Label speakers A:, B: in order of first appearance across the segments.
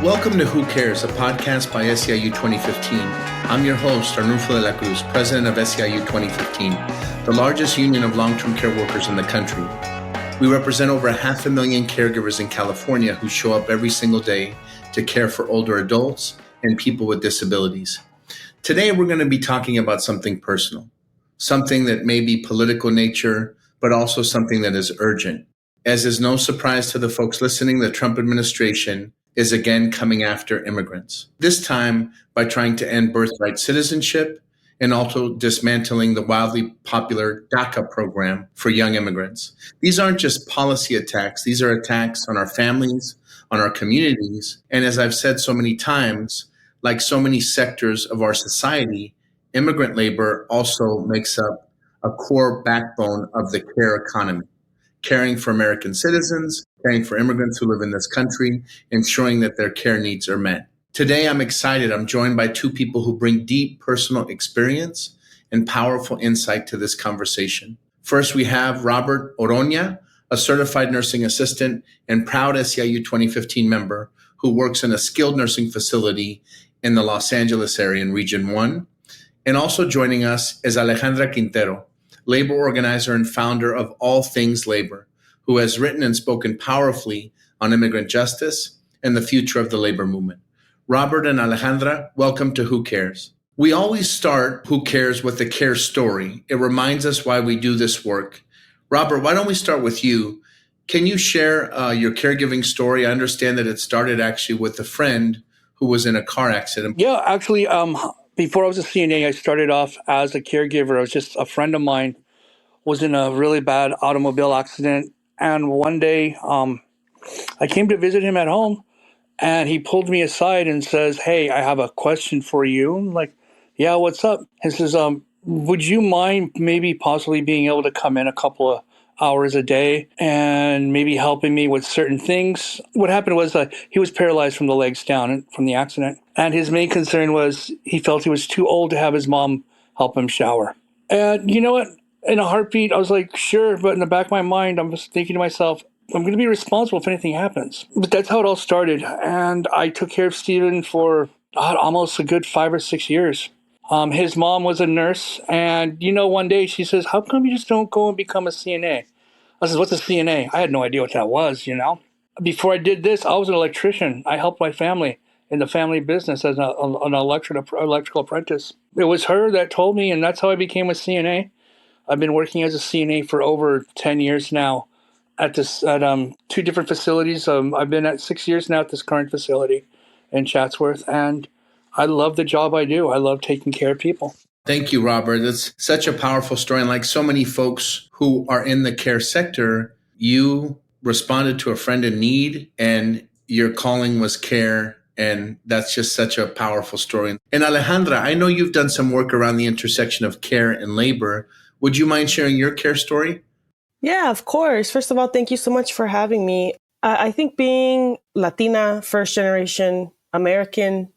A: Welcome to Who Cares, a podcast by SEIU 2015. I'm your host, Arnulfo de la Cruz, president of SEIU 2015, the largest union of long-term care workers in the country. We represent over 500,000 caregivers in California who show up every single day to care for older adults and people with disabilities. Today, we're going to be talking about something personal, something that may be political nature, but also something that is urgent. As is no surprise to the folks listening, the Trump administration is again coming after immigrants, this time by trying to end birthright citizenship and also dismantling the wildly popular DACA program for young immigrants. These aren't just policy attacks. These are attacks on our families, on our communities. And as I've said so many times, like so many sectors of our society, immigrant labor also makes up a core backbone of the care economy, caring for American citizens, caring for immigrants who live in this country, ensuring that their care needs are met. Today, I'm excited. I'm joined by two people who bring deep personal experience and powerful insight to this conversation. First, we have Robert Oronia, a certified nursing assistant and proud SEIU 2015 member who works in a skilled nursing facility in the Los Angeles area in Region 1. And also joining us is Alejandra Quintero, labor organizer and founder of All Things Labor, who has written and spoken powerfully on immigrant justice and the future of the labor movement. Robert and Alejandra, welcome to Who Cares. We always start Who Cares with a care story. It reminds us why we do this work. Robert, why don't we start with you? Can you share your caregiving story? I understand that it started actually with a friend who was in a car accident.
B: Yeah, actually, before I was a CNA, I started off as a caregiver. I was just a friend of mine was in a really bad automobile accident. And one day I came to visit him at home and he pulled me aside and says, "Hey, I have a question for you." I'm like, "Yeah, what's up?" He says, "Would you mind maybe possibly being able to come in a couple of hours a day and maybe helping me with certain things?" What happened was he was paralyzed from the legs down from the accident. And his main concern was he felt he was too old to have his mom help him shower. And you know what? In a heartbeat, I was like, sure. But in the back of my mind, I'm just thinking to myself, I'm going to be responsible if anything happens. But that's how it all started. And I took care of Steven for almost a good 5 or 6 years. His mom was a nurse. And, one day she says, "How come you just don't go and become a CNA?" I said, "What's a CNA?" I had no idea what that was, Before I did this, I was an electrician. I helped my family in the family business as an electrical apprentice. It was her that told me, and that's how I became a CNA. I've been working as a CNA for over 10 years now at two different facilities. I've been at 6 years now at this current facility in Chatsworth, and I love the job I do. I love taking care of people.
A: Thank you, Robert. That's such a powerful story. And like so many folks who are in the care sector, you responded to a friend in need and your calling was care. And that's just such a powerful story. And Alejandra, I know you've done some work around the intersection of care and labor. Would you mind sharing your care story?
C: Yeah, of course. First of all, thank you so much for having me. I think being Latina, first generation American,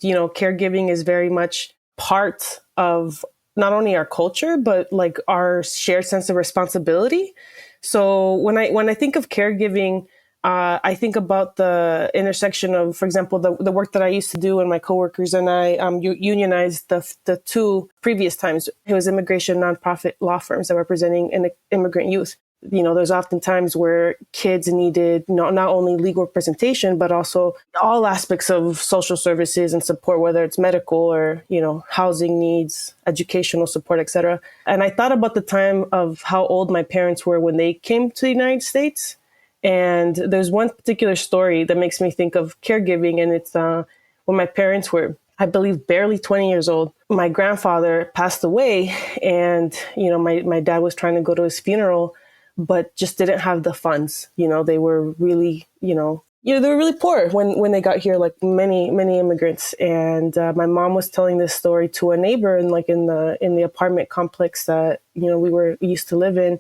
C: caregiving is very much part of not only our culture, but like our shared sense of responsibility. So when I think of caregiving, I think about the intersection of, for example, the work that I used to do and my coworkers and I unionized the two previous times. It was immigration nonprofit law firms that were representing immigrant youth. There's often times where kids needed not only legal representation, but also all aspects of social services and support, whether it's medical or, housing needs, educational support, etc. And I thought about the time of how old my parents were when they came to the United States. And there's one particular story that makes me think of caregiving. And it's when my parents were, I believe, barely 20 years old. My grandfather passed away and, my dad was trying to go to his funeral, but just didn't have the funds. They were really, they were really poor when they got here, like many, many immigrants. And my mom was telling this story to a neighbor in the apartment complex that, we used to live in.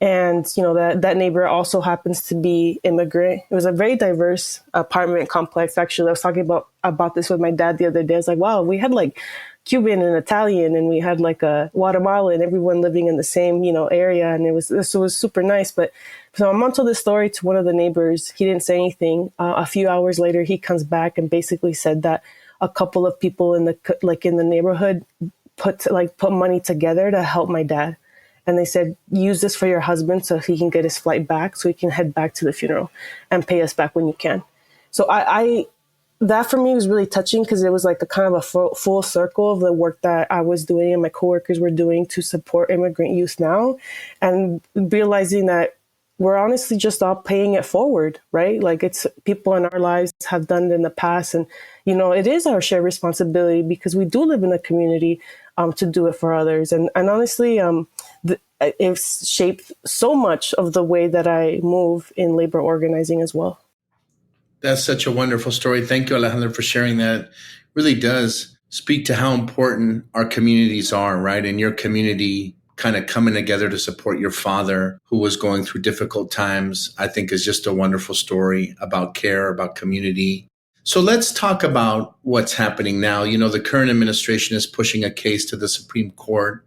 C: And, that neighbor also happens to be immigrant. It was a very diverse apartment complex. Actually, I was talking about this with my dad the other day. I was like, wow, we had like Cuban and Italian, and we had like a Guatemalan, everyone living in the same, area. And this was super nice. But so my mom told this story to one of the neighbors. He didn't say anything. A few hours later, he comes back and basically said that a couple of people in the neighborhood put money together to help my dad. And they said, use this for your husband so he can get his flight back, so he can head back to the funeral and pay us back when you can. So I that for me was really touching, because it was like a kind of a full circle of the work that I was doing and my coworkers were doing to support immigrant youth now, and realizing that we're honestly just all paying it forward, right? Like, it's people in our lives have done it in the past. And, it is our shared responsibility, because we do live in a community to do it for others. And honestly, it's shaped so much of the way that I move in labor organizing as well.
A: That's such a wonderful story. Thank you, Alejandra, for sharing that. It really does speak to how important our communities are, right? And your community kind of coming together to support your father, who was going through difficult times, I think is just a wonderful story about care, about community. So let's talk about what's happening now. The current administration is pushing a case to the Supreme Court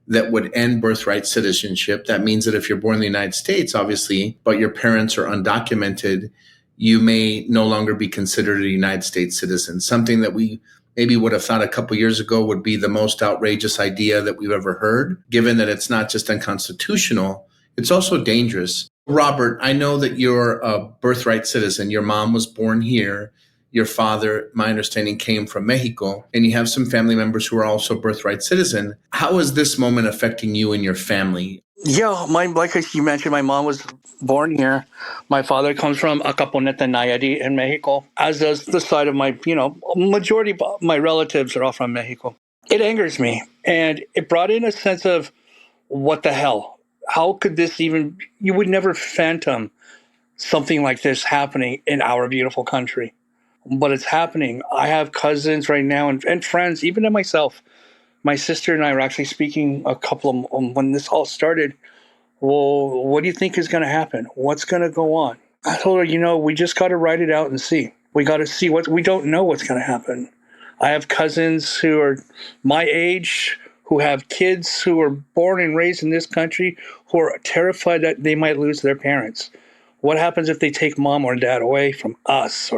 A: that would end birthright citizenship. That means that if you're born in the United States, obviously, but your parents are undocumented, you may no longer be considered a United States citizen, something that we maybe would have thought a couple years ago would be the most outrageous idea that we've ever heard, given that it's not just unconstitutional, it's also dangerous. Robert, I know that you're a birthright citizen. Your mom was born here. Your father, my understanding, came from Mexico, and you have some family members who are also birthright citizen. How is this moment affecting you and your family?
B: Yeah, like you mentioned, my mom was born here. My father comes from Acaponeta, Nayarit in Mexico, as does the side of my, majority of my relatives are all from Mexico. It angers me, and it brought in a sense of, what the hell? How could this even, you would never phantom something like this happening in our beautiful country. But it's happening. I have cousins right now and friends, even and myself. My sister and I were actually speaking a couple of when this all started. Well, what do you think is going to happen? What's going to go on? I told her, we just got to write it out and see. We got to see we don't know what's going to happen. I have cousins who are my age, who have kids who were born and raised in this country, who are terrified that they might lose their parents. What happens if they take mom or dad away from us?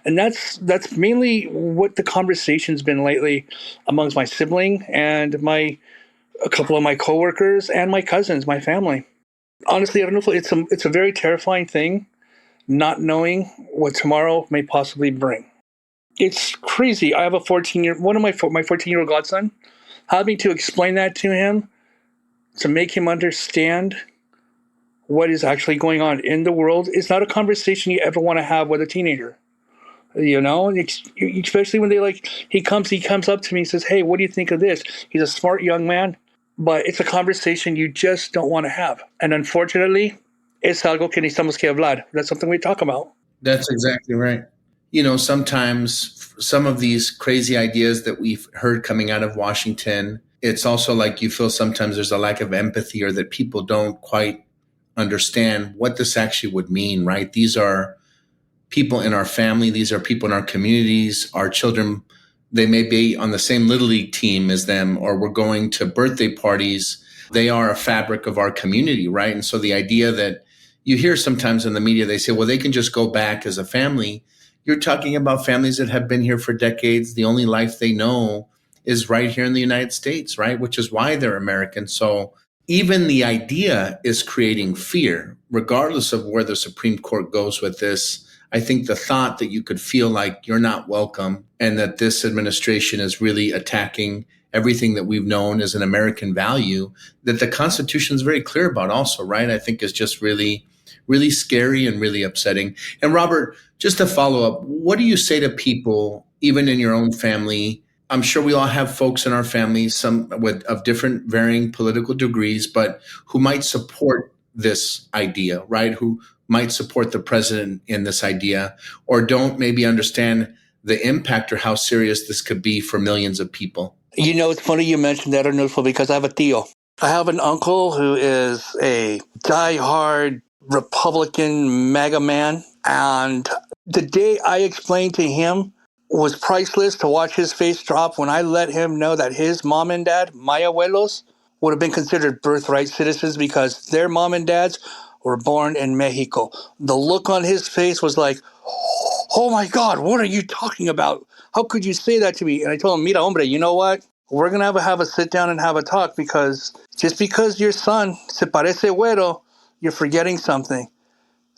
B: And that's mainly what the conversation's been lately amongst my sibling and a couple of my coworkers and my cousins, my family. Honestly, I don't know if it's a very terrifying thing, not knowing what tomorrow may possibly bring. It's crazy. I have my 14-year-old godson. Having to explain that to him, to make him understand what is actually going on in the world, is not a conversation you ever want to have with a teenager. Especially when he comes up to me and says, "Hey, what do you think of this?" He's a smart young man, but it's a conversation you just don't want to have. And unfortunately, es algo que necesitamos que hablar. That's something we talk about.
A: That's exactly right. Sometimes some of these crazy ideas that we've heard coming out of Washington, it's also like you feel sometimes there's a lack of empathy, or that people don't quite understand what this actually would mean, right? These are people in our family. These are people in our communities. Our children, they may be on the same Little League team as them, or we're going to birthday parties. They are a fabric of our community, right? And so the idea that you hear sometimes in the media, they say, well, they can just go back as a family. You're talking about families that have been here for decades. The only life they know is right here in the United States, right? Which is why they're American. So even the idea is creating fear, regardless of where the Supreme Court goes with this. I think the thought that you could feel like you're not welcome, and that this administration is really attacking everything that we've known as an American value, that the Constitution is very clear about also, right? I think is just really, really scary and really upsetting. And Robert, just to follow up, what do you say to people, even in your own family? I'm sure we all have folks in our families, some of different varying political degrees, but who might support this idea, right? Who might support the president in this idea, or don't maybe understand the impact or how serious this could be for millions of people.
B: It's funny you mentioned that, Arnulfo, because I have a tío. I have an uncle who is a diehard Republican MAGA man. And the day I explained to him was priceless to watch his face drop when I let him know that his mom and dad, my abuelos, would have been considered birthright citizens because their mom and dads were born in Mexico. The look on his face was like, oh my God, what are you talking about? How could you say that to me? And I told him, mira, hombre, you know what? We're going to have a sit down and have a talk because just because your son se parece güero, you're forgetting something.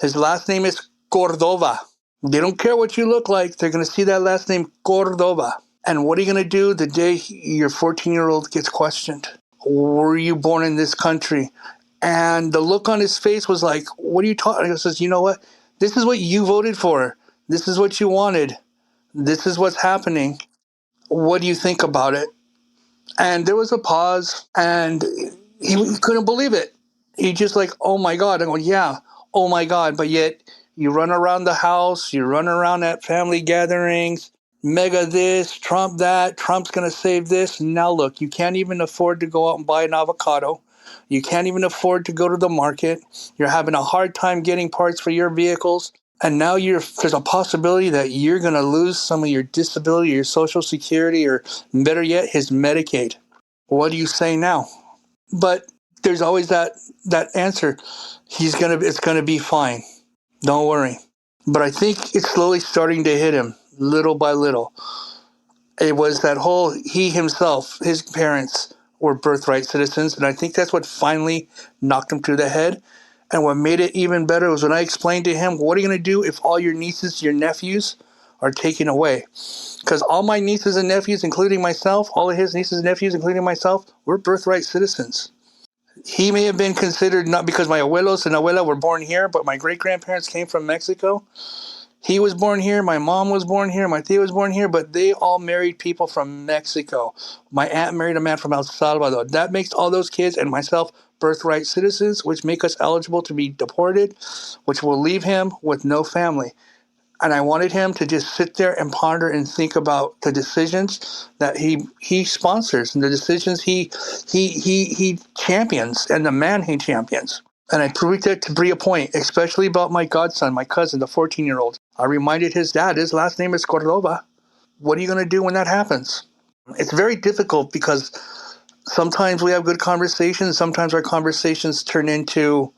B: His last name is Cordova. They don't care what you look like. They're going to see that last name, Cordova. And what are you going to do the day your 14-year-old gets questioned? Were you born in this country? And the look on his face was like, what are you talking? He says, you know what? This is what you voted for. This is what you wanted. This is what's happening. What do you think about it? And there was a pause, and he couldn't believe it. He just like, oh my God. I go, yeah, oh my God. But yet you run around the house, you run around at family gatherings, mega this, Trump that, Trump's going to save this. Now look, you can't even afford to go out and buy an avocado. You can't even afford to go to the market. You're having a hard time getting parts for your vehicles. And now there's a possibility that you're going to lose some of your disability, your Social Security, or better yet, his Medicaid. What do you say now? But there's always that answer. It's going to be fine. Don't worry. But I think it's slowly starting to hit him little by little. It was that whole, he himself, his parents were birthright citizens. And I think that's what finally knocked him to the head. And what made it even better was when I explained to him, what are you going to do if all your nieces, your nephews are taken away? Because all my nieces and nephews, including myself, all of his nieces and nephews, including myself, we're birthright citizens. He may have been considered, not because my abuelos and abuela were born here, but my great-grandparents came from Mexico. He was born here, my mom was born here, my tía was born here, but they all married people from Mexico. My aunt married a man from El Salvador. That makes all those kids and myself birthright citizens, which make us eligible to be deported, which will leave him with no family. And I wanted him to just sit there and ponder and think about the decisions that he sponsors and the decisions he champions and the man he champions. And I proved that to be a point, especially about my godson, my cousin, the 14-year-old. I reminded his dad, his last name is Cordova. What are you going to do when that happens? It's very difficult because sometimes we have good conversations. Sometimes our conversations turn into,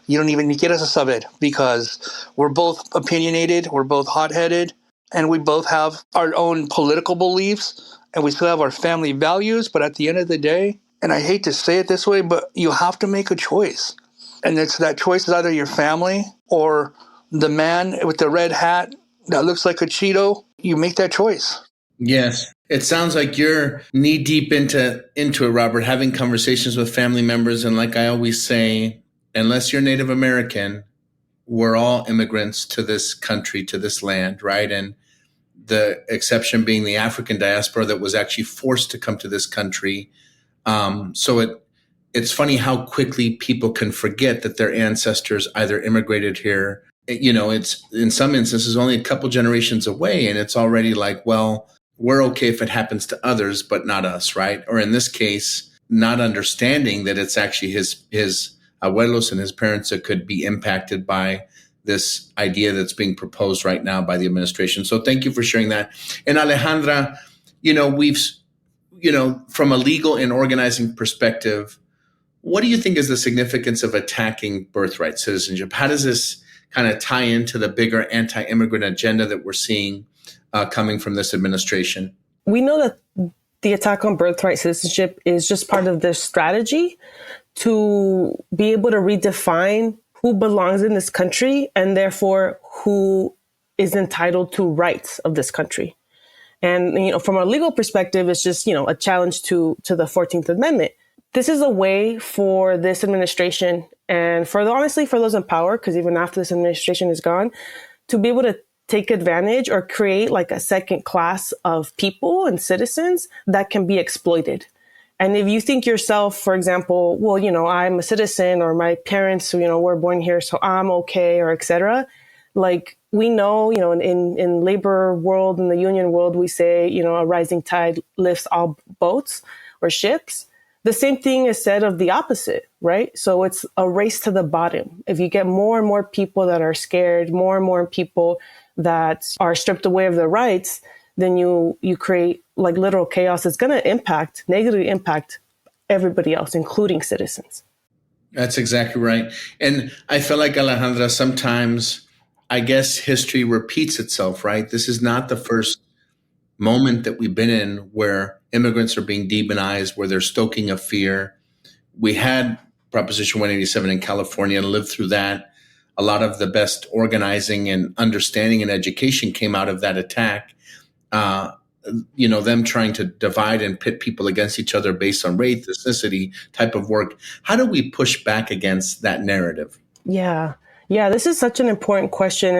B: you don't even get us a subject because we're both opinionated, we're both hot-headed, and we both have our own political beliefs, and we still have our family values. But at the end of the day, and I hate to say it this way, but you have to make a choice. And it's that choice is either your family or the man with the red hat that looks like a Cheeto. You make that choice.
A: Yes. It sounds like you're knee deep into it, Robert, having conversations with family members. And like I always say, unless you're Native American, we're all immigrants to this country, to this land, right? And the exception being the African diaspora that was actually forced to come to this country. So it's funny how quickly people can forget that their ancestors either immigrated here. It's in some instances only a couple generations away, and it's already like, well, we're okay if it happens to others, but not us, right? Or in this case, not understanding that it's actually his abuelos and his parents that could be impacted by this idea that's being proposed right now by the administration. So thank you for sharing that. And Alejandra, from a legal and organizing perspective, what do you think is the significance of attacking birthright citizenship? How does this kind of tie into the bigger anti-immigrant agenda that we're seeing coming from this administration?
C: We know that the attack on birthright citizenship is just part of their strategy to be able to redefine who belongs in this country and therefore who is entitled to rights of this country. And, from a legal perspective, it's just, a challenge to the 14th Amendment. This is a way for this administration and honestly, for those in power, because even after this administration is gone, to be able to take advantage or create like a second class of people and citizens that can be exploited. And if you think yourself, for example, well, I'm a citizen or my parents, were born here, so I'm okay, or et cetera. Like we know, in labor world, in the union world, we say, a rising tide lifts all boats or ships. The same thing is said of the opposite, right? So it's a race to the bottom. If you get more and more people that are scared, more and more people that are stripped away of their rights, then you create like literal chaos. It's going to negatively impact everybody else, including citizens.
A: That's exactly right. And I feel like, Alejandra, sometimes I guess history repeats itself, right? This is not the first moment that we've been in where immigrants are being demonized, where they're stoking a fear. We had Proposition 187 in California and lived through that. A lot of the best organizing and understanding and education came out of that attack. Them trying to divide and pit people against each other based on race, ethnicity type of work. How do we push back against that narrative?
C: Yeah. Yeah, this is such an important question.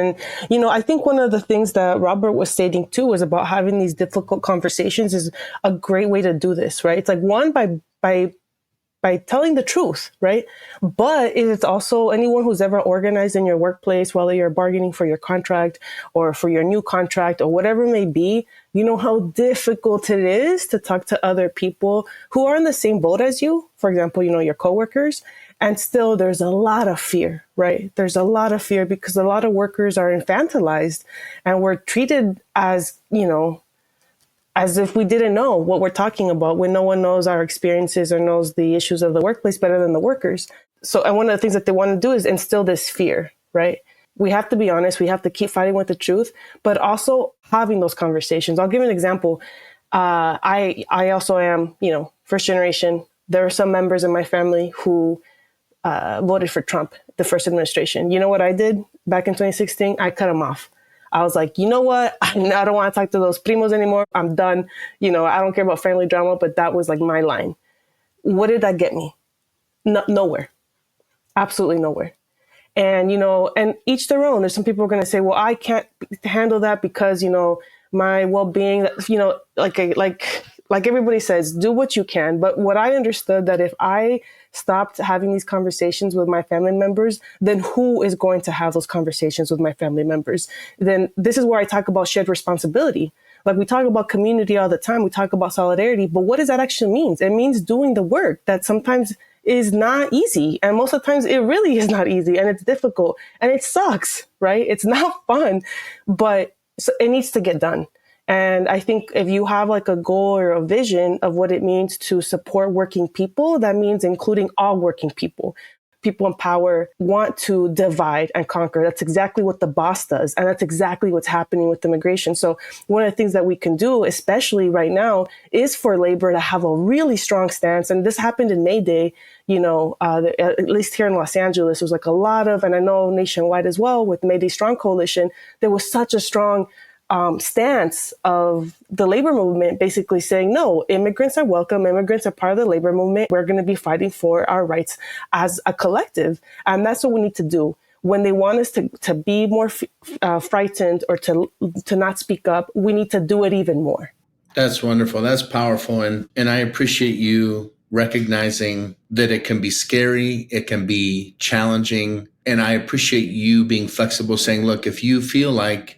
C: And, I think one of the things that Robert was stating too was about having these difficult conversations is a great way to do this, right? It's like one, by telling the truth, right? But it's also anyone who's ever organized in your workplace, whether you're bargaining for your contract or for your new contract or whatever it may be, you know how difficult it is to talk to other people who are in the same boat as you. For example, your coworkers. And still there's a lot of fear, right? There's a lot of fear because a lot of workers are infantilized and we're treated as, as if we didn't know what we're talking about when no one knows our experiences or knows the issues of the workplace better than the workers. So, and one of the things that they want to do is instill this fear, right? We have to be honest. We have to keep fighting with the truth, but also having those conversations. I'll give an example. I also am, first generation. There are some members in my family who voted for Trump, the first administration. You know what I did back in 2016? I cut him off. I was like, you know what? I don't want to talk to those primos anymore. I'm done. I don't care about family drama, but that was like my line. What did that get me? Nowhere. Absolutely nowhere. And, and each their own. There's some people who are going to say, well, I can't handle that because, my well-being, like everybody says, do what you can. But what I understood that if I stopped having these conversations with my family members, then who is going to have those conversations with my family members? Then this is where I talk about shared responsibility. Like we talk about community all the time. We talk about solidarity, but what does that actually mean? It means doing the work that sometimes is not easy. And most of the times it really is not easy and it's difficult and it sucks, right? It's not fun, but it needs to get done. And I think if you have like a goal or a vision of what it means to support working people, that means including all working people. People in power want to divide and conquer. That's exactly what the boss does. And that's exactly what's happening with immigration. So one of the things that we can do, especially right now, is for labor to have a really strong stance. And this happened in May Day, at least here in Los Angeles, there was like a lot of, and I know nationwide as well with May Day Strong Coalition, there was such a strong stance of the labor movement basically saying, no, immigrants are welcome. Immigrants are part of the labor movement. We're going to be fighting for our rights as a collective. And that's what we need to do. When they want us to be more frightened or to not speak up, we need to do it even more.
A: That's wonderful. That's powerful. And I appreciate you recognizing that it can be scary. It can be challenging. And I appreciate you being flexible, saying, look, if you feel like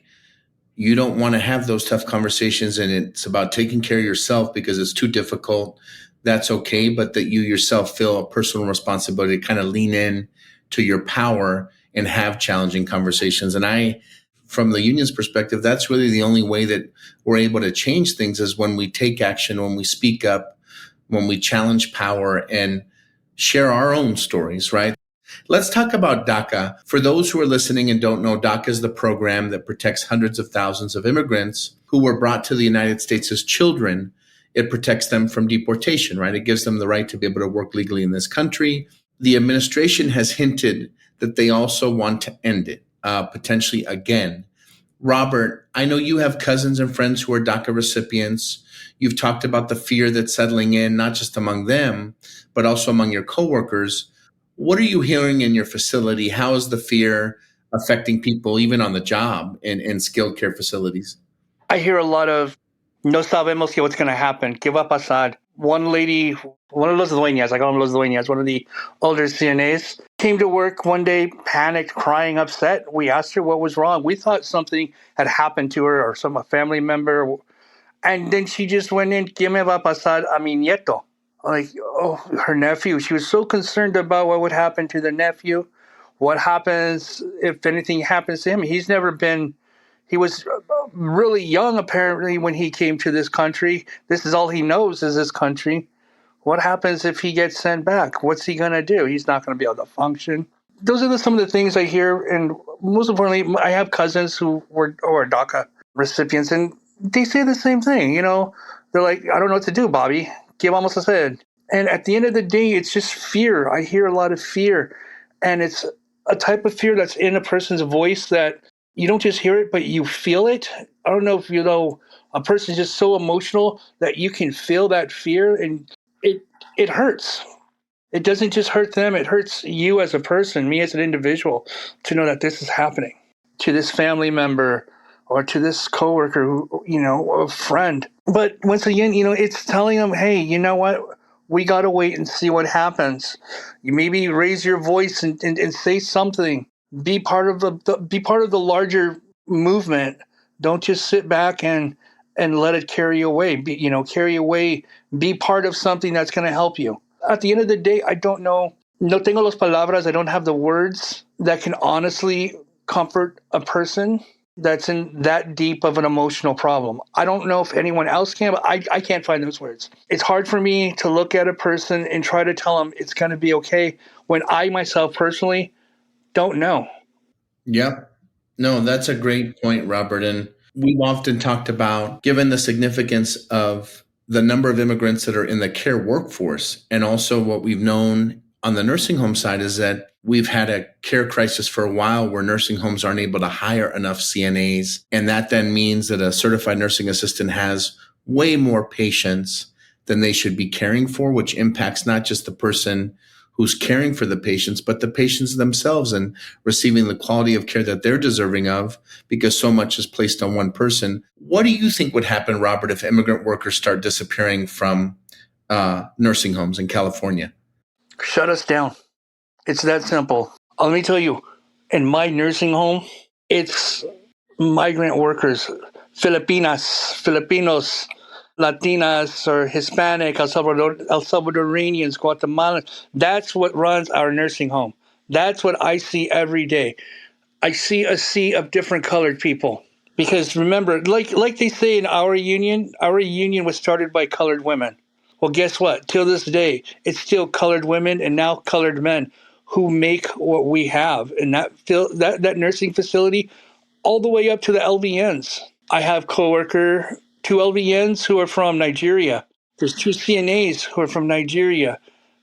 A: you don't want to have those tough conversations and it's about taking care of yourself because it's too difficult, that's okay. But that you yourself feel a personal responsibility to kind of lean in to your power and have challenging conversations. And from the union's perspective, that's really the only way that we're able to change things is when we take action, when we speak up, when we challenge power and share our own stories, right? Let's talk about DACA. For those who are listening and don't know, DACA is the program that protects hundreds of thousands of immigrants who were brought to the United States as children. It protects them from deportation, right? It gives them the right to be able to work legally in this country. The administration has hinted that they also want to end it, potentially again. Robert, I know you have cousins and friends who are DACA recipients. You've talked about the fear that's settling in, not just among them, but also among your coworkers. What are you hearing in your facility? How is the fear affecting people, even on the job in skilled care facilities?
B: I hear a lot of, no sabemos what's going to happen. ¿Qué va a pasar? One lady, one of los dueñas, I call them los dueñas, one of the older CNAs, came to work one day, panicked, crying, upset. We asked her what was wrong. We thought something had happened to her or a family member. And then she just went in, ¿Qué me va a pasar a mi nieto? Like, her nephew. She was so concerned about what would happen to the nephew. What happens if anything happens to him? He was really young, apparently, when he came to this country. This is all he knows is this country. What happens if he gets sent back? What's he going to do? He's not going to be able to function. Those are some of the things I hear. And most importantly, I have cousins who were DACA recipients, and they say the same thing. They're like, I don't know what to do, Bobby. ¿Qué vamos a hacer? And at the end of the day, it's just fear. I hear a lot of fear. And it's a type of fear that's in a person's voice that you don't just hear it, but you feel it. I don't know if you know, a person's just so emotional that you can feel that fear, and it hurts. It doesn't just hurt them. It hurts you as a person, me as an individual, to know that this is happening to this family member or to this coworker, a friend. But once again, it's telling them, hey, you know what? We got to wait and see what happens. You maybe raise your voice and say something. Be part of the larger movement. Don't just sit back and let it carry away. Be part of something that's going to help you. At the end of the day, I don't know. No tengo las palabras. I don't have the words that can honestly comfort a person that's in that deep of an emotional problem. I don't know if anyone else can, but I can't find those words. It's hard for me to look at a person and try to tell them it's going to be okay when I myself personally don't know.
A: Yep. No, that's a great point, Robert. And we've often talked about, given the significance of the number of immigrants that are in the care workforce, and also what we've known on the nursing home side is that we've had a care crisis for a while where nursing homes aren't able to hire enough CNAs. And that then means that a certified nursing assistant has way more patients than they should be caring for, which impacts not just the person who's caring for the patients, but the patients themselves and receiving the quality of care that they're deserving of, because so much is placed on one person. What do you think would happen, Robert, if immigrant workers start disappearing from nursing homes in California?
B: Shut us down. It's that simple. Let me tell you, in my nursing home, it's migrant workers, Filipinos, Latinas, or Hispanic, El Salvadorians, Guatemalans. That's what runs our nursing home. That's what I see every day. I see a sea of different colored people. Because remember, like they say in our union was started by colored women. Well, guess what? Till this day, it's still colored women and now colored men who make what we have in that nursing facility, all the way up to the LVNs. I have two LVNs who are from Nigeria. There's two CNAs who are from Nigeria.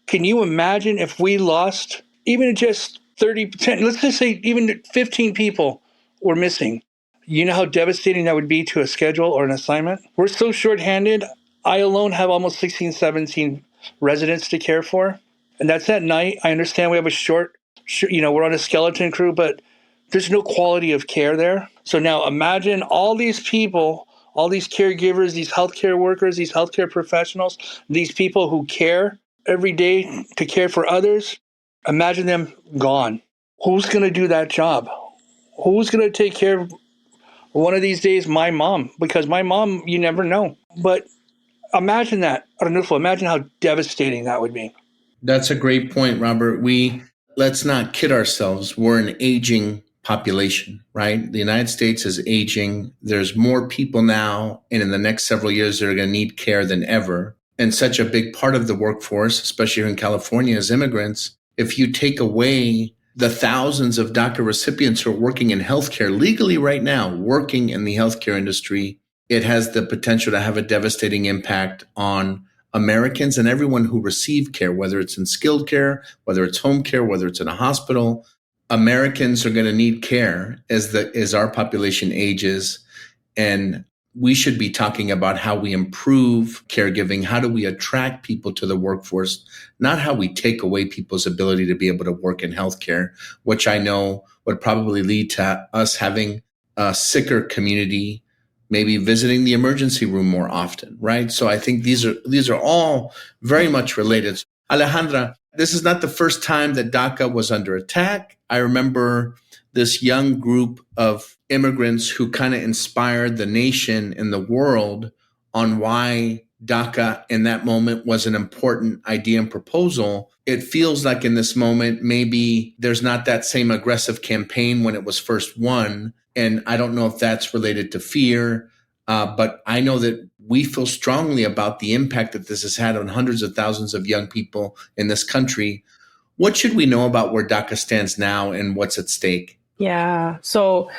B: Can you imagine if we lost even just 30%, let's just say even 15 people were missing? You know how devastating that would be to a schedule or an assignment? We're so shorthanded. I alone have almost 16, 17 residents to care for. And that's at night. I understand we have we're on a skeleton crew, but there's no quality of care there. So now imagine all these people, all these caregivers, these healthcare workers, these healthcare professionals, these people who care every day to care for others. Imagine them gone. Who's going to do that job? Who's going to take care of one of these days? My mom, because my mom, you never know. But imagine that, Arnulfo. Imagine how devastating that would be.
A: That's a great point, Robert. Let's not kid ourselves. We're an aging population, right? The United States is aging. There's more people now, and in the next several years, that are going to need care than ever. And such a big part of the workforce, especially here in California, is immigrants. If you take away the thousands of DACA recipients who are working in healthcare legally right now, working in the healthcare industry, it has the potential to have a devastating impact on Americans and everyone who receive care, whether it's in skilled care, whether it's home care, whether it's in a hospital. Americans are going to need care as our population ages. And we should be talking about how we improve caregiving. How do we attract people to the workforce? Not how we take away people's ability to be able to work in healthcare, which I know would probably lead to us having a sicker community, maybe visiting the emergency room more often, right? So I think these are all very much related. Alejandra, this is not the first time that DACA was under attack. I remember this young group of immigrants who kind of inspired the nation and the world on why DACA in that moment was an important idea and proposal. It feels like in this moment, maybe there's not that same aggressive campaign when it was first won, And I don't know if that's related to fear, but I know that we feel strongly about the impact that this has had on hundreds of thousands of young people in this country. What should we know about where DACA stands now and what's at stake?
C: Yeah. So,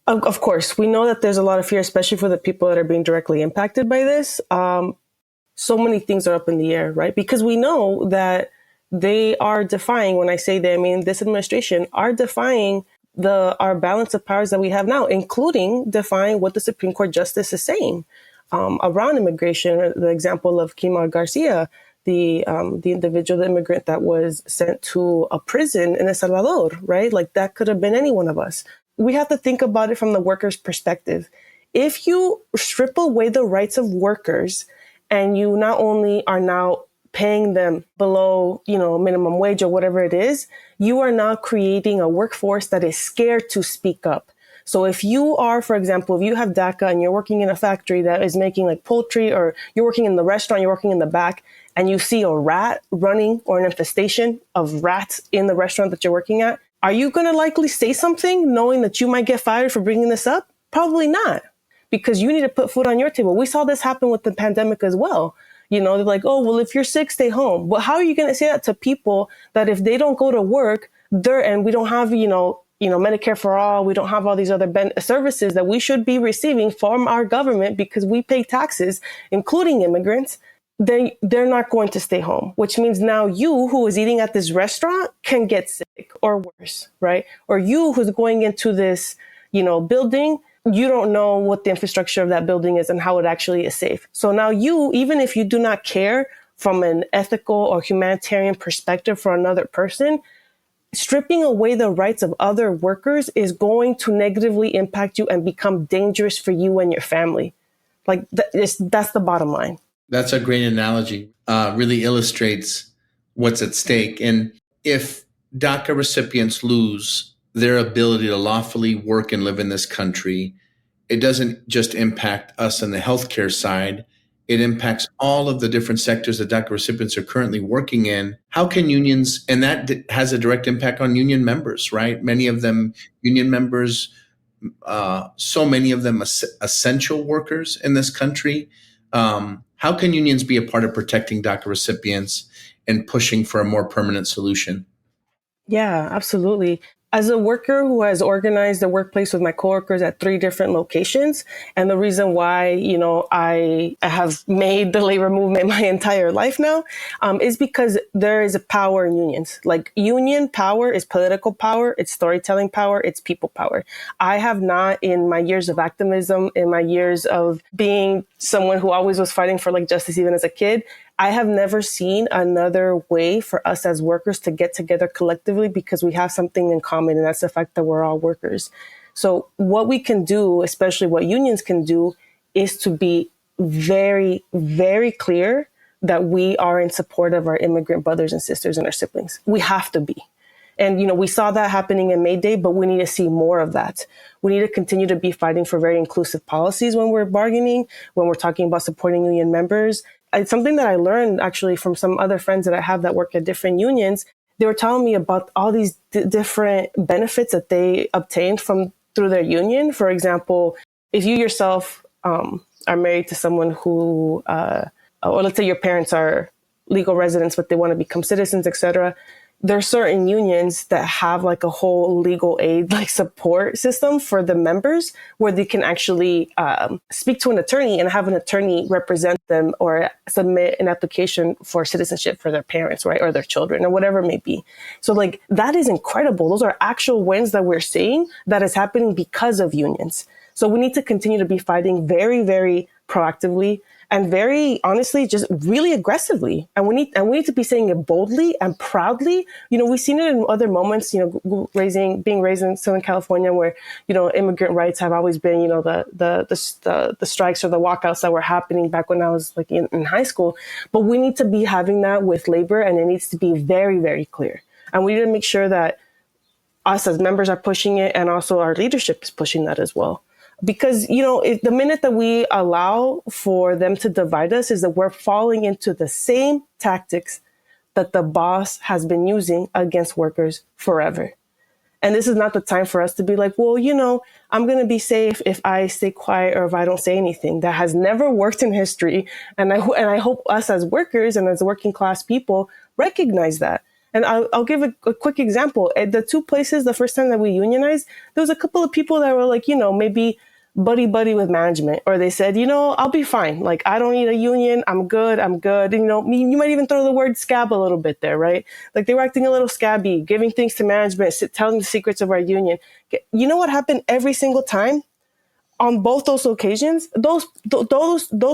C: of course, we know that there's a lot of fear, especially for the people that are being directly impacted by this. So many things are up in the air, right? Because we know that they are defying, when I say they, I mean this administration, are defying our balance of powers that we have now, including defying what the Supreme Court justice is saying around immigration. The example of Kima Garcia, the individual, the immigrant that was sent to a prison in El Salvador, right? Like that could have been any one of us. We have to think about it from the worker's perspective. If you strip away the rights of workers and you not only are now paying them below, minimum wage or whatever it is, you are now creating a workforce that is scared to speak up. So if you are, for example, if you have DACA and you're working in a factory that is making like poultry, or you're working in the restaurant, you're working in the back, and you see a rat running or an infestation of rats in the restaurant that you're working at, are you going to likely say something knowing that you might get fired for bringing this up? Probably not, because you need to put food on your table. We saw this happen with the pandemic as well. They're like, oh, well, if you're sick, stay home. But how are you going to say that to people that if they don't go to work, and we don't have, Medicare for all, we don't have all these other services that we should be receiving from our government because we pay taxes, including immigrants, then they're not going to stay home, which means now you who is eating at this restaurant can get sick or worse, right? Or you who's going into this, building, you don't know what the infrastructure of that building is and how it actually is safe. So now you, even if you do not care from an ethical or humanitarian perspective for another person, stripping away the rights of other workers is going to negatively impact you and become dangerous for you and your family. Like that's the bottom line.
A: That's a great analogy. Really illustrates what's at stake. And if DACA recipients lose their ability to lawfully work and live in this country, it doesn't just impact us on the healthcare side. It impacts all of the different sectors that DACA recipients are currently working in. How can unions, and that has a direct impact on union members, right? Many of them union members, so many of them essential workers in this country. How can unions be a part of protecting DACA recipients and pushing for a more permanent solution?
C: Yeah, absolutely. As a worker who has organized the workplace with my coworkers at 3 different locations, and the reason why, I have made the labor movement my entire life now, is because there is a power in unions. Like union power is political power, it's storytelling power, it's people power. I have not, in my years of activism, in my years of being someone who always was fighting for like justice, even as a kid, I have never seen another way for us as workers to get together collectively because we have something in common, and that's the fact that we're all workers. So what we can do, especially what unions can do, is to be very, very clear that we are in support of our immigrant brothers and sisters and our siblings. We have to be. And, we saw that happening in May Day, but we need to see more of that. We need to continue to be fighting for very inclusive policies when we're bargaining, when we're talking about supporting union members. It's something that I learned actually from some other friends that I have that work at different unions. They were telling me about all these different benefits that they obtained through their union. For example, if you yourself are married to someone who, or let's say your parents are legal residents, but they want to become citizens, etc., there are certain unions that have like a whole legal aid, like support system for the members where they can actually speak to an attorney and have an attorney represent them or submit an application for citizenship for their parents, right? Or their children or whatever it may be. So like that is incredible. Those are actual wins that we're seeing that is happening because of unions. So we need to continue to be fighting very, very proactively and very honestly, just really aggressively. And we need to be saying it boldly and proudly. We've seen it in other moments, being raised in Southern California where, immigrant rights have always been, the strikes or the walkouts that were happening back when I was like in high school. But we need to be having that with labor, and it needs to be very, very clear. And we need to make sure that us as members are pushing it, and also our leadership is pushing that as well. Because, if the minute that we allow for them to divide us is that we're falling into the same tactics that the boss has been using against workers forever. And this is not the time for us to be like, well, I'm going to be safe if I stay quiet or if I don't say anything. That has never worked in history. And I hope us as workers and as working class people recognize that. And I'll give a quick example. At the two places, the first time that we unionized, there was a couple of people that were like, maybe buddy with management, or they said, I'll be fine. Like, I don't need a union. I'm good. You might even throw the word scab a little bit there, right? Like, they were acting a little scabby, giving things to management, telling the secrets of our union. You know what happened every single time on both those occasions? Those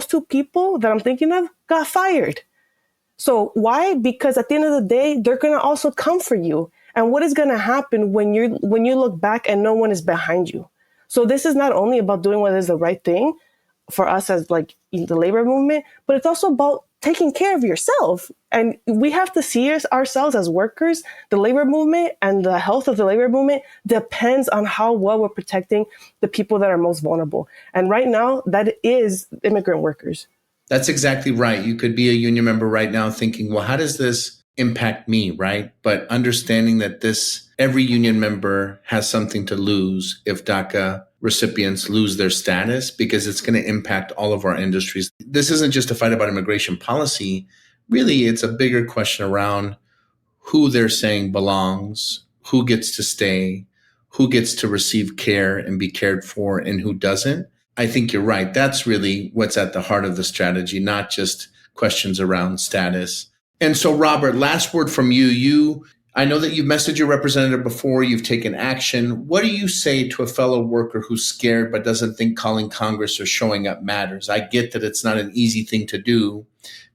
C: two people that I'm thinking of got fired. So why? Because at the end of the day, they're going to also come for you. And what is going to happen when you look back and no one is behind you? So this is not only about doing what is the right thing for us as like the labor movement, but it's also about taking care of yourself. And we have to see ourselves as workers. The labor movement and the health of the labor movement depends on how well we're protecting the people that are most vulnerable. And right now, that is immigrant workers.
A: That's exactly right. You could be a union member right now thinking, well, how does this impact me, right? But understanding that every union member has something to lose if DACA recipients lose their status, because it's going to impact all of our industries. This isn't just a fight about immigration policy. Really, it's a bigger question around who they're saying belongs, who gets to stay, who gets to receive care and be cared for, and who doesn't. I think you're right. That's really what's at the heart of the strategy, not just questions around status. And so, Robert, last word from you. I know that you've messaged your representative before, you've taken action. What do you say to a fellow worker who's scared but doesn't think calling Congress or showing up matters? I get that it's not an easy thing to do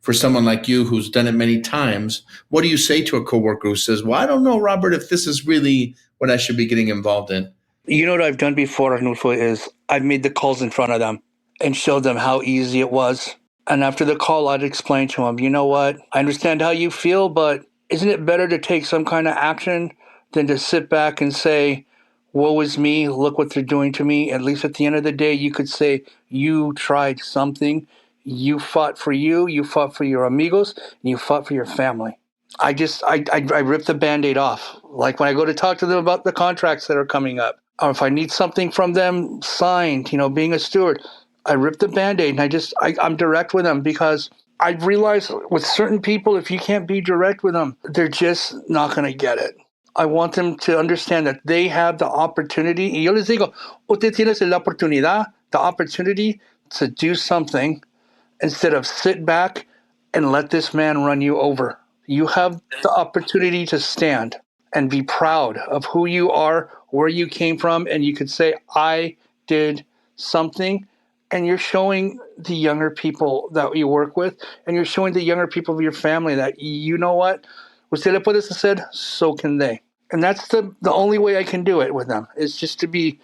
A: for someone like you who's done it many times. What do you say to a coworker who says, well, I don't know, Robert, if this is really what I should be getting involved in?
B: You know what I've done before, Arnulfo, is I've made the calls in front of them and showed them how easy it was. And after the call, I'd explain to them, you know what? I understand how you feel, but isn't it better to take some kind of action than to sit back and say, woe is me, look what they're doing to me? At least at the end of the day, you could say you tried something. You fought for you fought for your amigos, and you fought for your family. I rip the Band-Aid off. Like when I go to talk to them about the contracts that are coming up, or if I need something from them signed, being a steward, I rip the Band-Aid and I'm direct with them, because I realize with certain people, if you can't be direct with them, they're just not going to get it. I want them to understand that they have the opportunity. Y yo les digo, usted tiene la oportunidad, the opportunity to do something instead of sit back and let this man run you over. You have the opportunity to stand and be proud of who you are, where you came from, and you could say, I did something. And you're showing the younger people that you work with, and you're showing the younger people of your family that, you know what, usted le puede hacer, so can they. And that's the only way I can do it with them, is just to be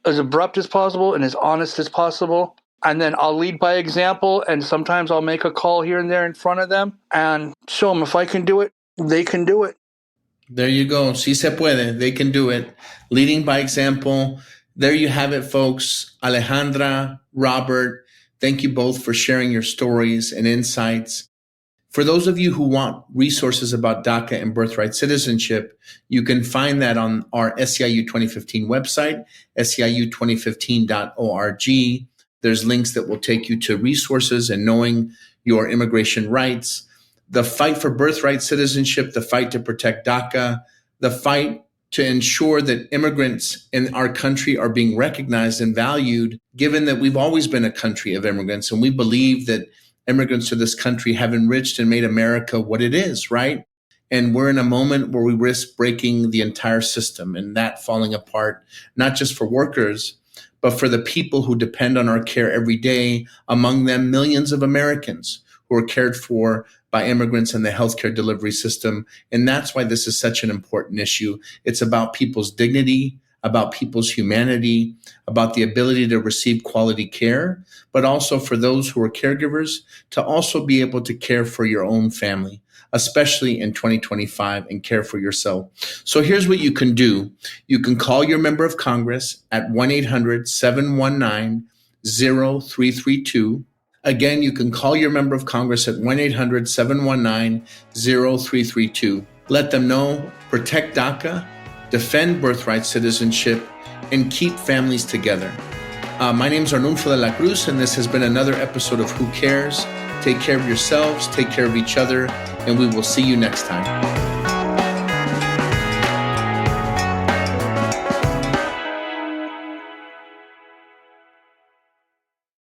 B: as abrupt as possible and as honest as possible. And then I'll lead by example, and sometimes I'll make a call here and there in front of them and show them if I can do it, they can do it.
A: There you go. Sí se puede. They can do it. Leading by example. There you have it, folks. Alejandra, Robert, thank you both for sharing your stories and insights. For those of you who want resources about DACA and birthright citizenship, you can find that on our SEIU 2015 website, SEIU2015.org. There's links that will take you to resources and knowing your immigration rights. The fight for birthright citizenship, the fight to protect DACA, the fight to ensure that immigrants in our country are being recognized and valued, given that we've always been a country of immigrants. And we believe that immigrants to this country have enriched and made America what it is, right? And we're in a moment where we risk breaking the entire system and that falling apart, not just for workers, but for the people who depend on our care every day, among them millions of Americans who are cared for by immigrants in the healthcare delivery system. And that's why this is such an important issue. It's about people's dignity, about people's humanity, about the ability to receive quality care, but also for those who are caregivers to also be able to care for your own family, especially in 2025, and care for yourself. So here's what you can do. You can call your member of Congress at 1-800-719-0332. Again, you can call your member of Congress at 1-800-719-0332. Let them know, protect DACA, defend birthright citizenship, and keep families together. My name is Arnulfo de la Cruz, and this has been another episode of Who Cares? Take care of yourselves, take care of each other, and we will see you next time.